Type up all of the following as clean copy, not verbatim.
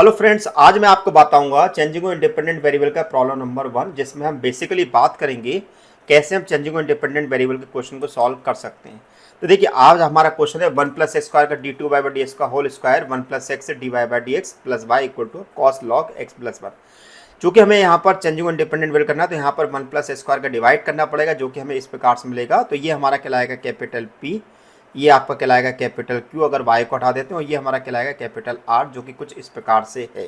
Hello friends, आज मैं आपको बताऊंगा चेंजिंग इंडिपेंडेंट वेरिएबल का प्रॉब्लम नंबर 1, जिसमें हम बेसिकली बात करेंगे कैसे हम चेंजिंग इंडिपेंडेंट वेरिएबल के क्वेश्चन को सॉल्व कर सकते हैं। तो देखिए, आज हमारा क्वेश्चन है 1 प्लस एक्स स्क्वायर का D two Y by D X का whole square 1 plus X D Y by D X plus Y equal to cos log X plus 1। चूंकि हमें यहाँ पर चेंजिंग इंडिपेंडेंट वेरिएबल करना है तो यहाँ पर 1 प्लस एक्स स्क्वायर का डिवाइड करना पड़ेगा, जो कि हमें इस प्रकार से मिलेगा। तो ये हमारा कहलाएगा कैपिटल पी, ये आपका कहलाएगा कैपिटल क्यू अगर वाई को हटा देते हैं, और ये हमारा कहलाएगा कैपिटल आर, जो कि कुछ इस प्रकार से है।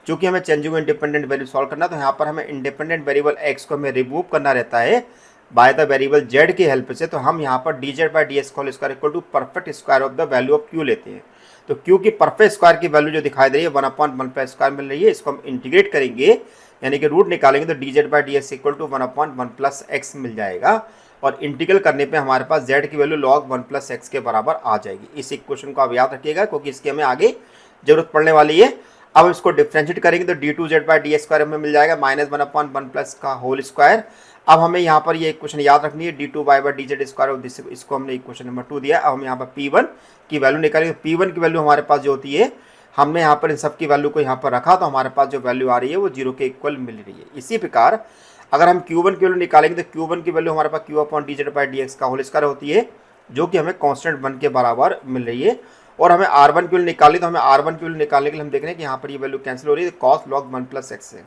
चूंकि हमें चेंजिंग इंडिपेंडेंट वैल्यू सॉल्व करना है तो यहाँ पर हमें इंडिपेंडेंट वेरिएबल एक्स को हमें रिमूव करना रहता है बाय द वेरिएबल जेड की हेल्प से। तो हम यहाँ पर D Z by D X whole square equal to perfect square of the value of Q लेते हैं। तो क्यू की परफेक्ट स्क्वायर की वैल्यू जो दिखाई दे रही है 1/1 प्लस स्क्वायर मिल रही है, इसको हम इंटीग्रेट करेंगे यानी कि रूट निकालेंगे तो D Z by D X equal to 1/1 plus X मिल जाएगा। और इंटीग्रल करने पे हमारे पास z की वैल्यू log 1 प्लस एक्स के बराबर आ जाएगी। इस इक्वेशन को आप याद रखिएगा क्योंकि इसकी हमें आगे जरूरत पड़ने वाली है। अब इसको डिफरेंशिएट करेंगे तो D two Z by D X square हमें मिल जाएगा -1/1 प्लस का होल स्क्वायर। अब हमें यहाँ पर ये इक्वेशन याद रखनी है, D two Y by D Z square, इसको हमने इक्वेशन नंबर 2 दिया। अब हम यहाँ पर P1 की वैल्यू निकालेंगे। P1 की वैल्यू हमारे पास जो होती है, हमने यहाँ पर इन सब की वैल्यू को यहाँ पर रखा तो हमारे पास जो वैल्यू आ रही है वो 0 के इक्वल मिल रही है। इसी प्रकार अगर हम Q1 की वैल्यू निकालेंगे तो Q1 की वैल्यू हमारे पास Q upon D Z by D X का होल स्क्वायर होती है, जो कि हमें कांस्टेंट 1 के बराबर मिल रही है। और हमें R1 की वैल्यू निकाली तो हमें R1 की वैल्यू निकालने के लिए हम देख रहे हैं कि यहाँ पर ये वैल्यू कैंसिल हो रही है कॉस लॉग 1 प्लस एक्स से।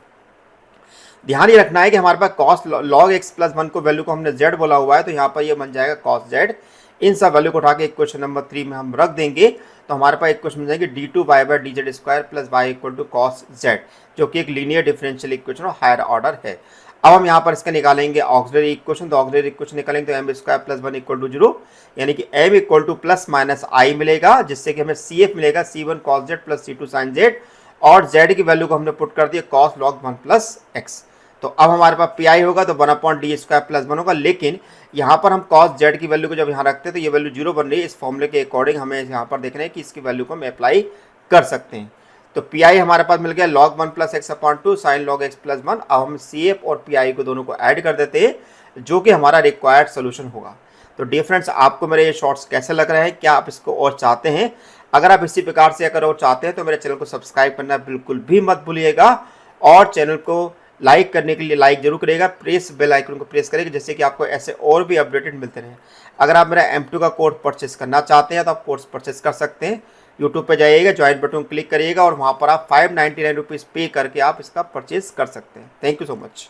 ध्यान ये रखना है कि हमारे पास कॉस लॉग एक्स प्लस 1 को वैल्यू को हमने z बोला हुआ है, तो यहाँ पर ये बन जाएगा कॉस z। इन सब वैल्यू को उठा के इक्वेशन नंबर 3 में हम रख देंगे तो हमारे पास इक्वेशन मिल जाएगी d two Y by D Z square plus Y equal to cos z, जो कि एक लीनियर डिफरेंशियल इक्वेशन और हायर ऑर्डर है। अब हम यहाँ पर इसका निकालेंगे ऑक्सिलरी इक्वेशन। तो ऑक्सिलरी इक्वेशन निकालेंगे तो m square plus 1 equal to 0, यानी कि m equal to plus minus i मिलेगा, जिससे कि हमें सी एफ मिलेगा C1 cos z plus C2 sine z, और जेड की वैल्यू को हमने पुट कर दिया कॉस लॉग 1 प्लस एक्स। तो अब हमारे पास पी आई होगा तो 1/d स्क्वायर प्लस 1 होगा, लेकिन यहाँ पर हम कॉस जेड की वैल्यू को जब यहाँ रखते हैं तो ये वैल्यू 0 बन रही है। इस फॉर्मूले के अकॉर्डिंग हमें यहाँ पर देखना है कि इसकी वैल्यू को हम अप्लाई कर सकते हैं। तो पी आई हमारे पास मिल गया log 1 plus x upon 2 sign log X plus 1। अब हम सी एफ और पी आई को दोनों को ऐड कर देते हैं, जो कि हमारा रिक्वायर्ड सोल्यूशन होगा। तो डियर फ्रेंड्स, आपको मेरे ये शॉर्ट्स कैसे लग रहे हैं, क्या आप इसको और चाहते हैं? अगर आप इसी प्रकार से अगर और चाहते हैं तो मेरे चैनल को सब्सक्राइब करना बिल्कुल भी मत भूलिएगा, और चैनल को लाइक करने के लिए लाइक जरूर करिएगा, प्रेस बेल आइकन को प्रेस करिएगा, जिससे कि आपको ऐसे और भी अपडेटेड मिलते रहें। अगर आप मेरा M2 का कोर्स परचेस करना चाहते हैं तो आप कोर्स परचेस कर सकते हैं। यूट्यूब पे जाइएगा, ज्वाइन बटन क्लिक करिएगा और वहाँ पर आप 599 रुपीज़ पे करके आप इसका परचेस कर सकते हैं। Thank you so much.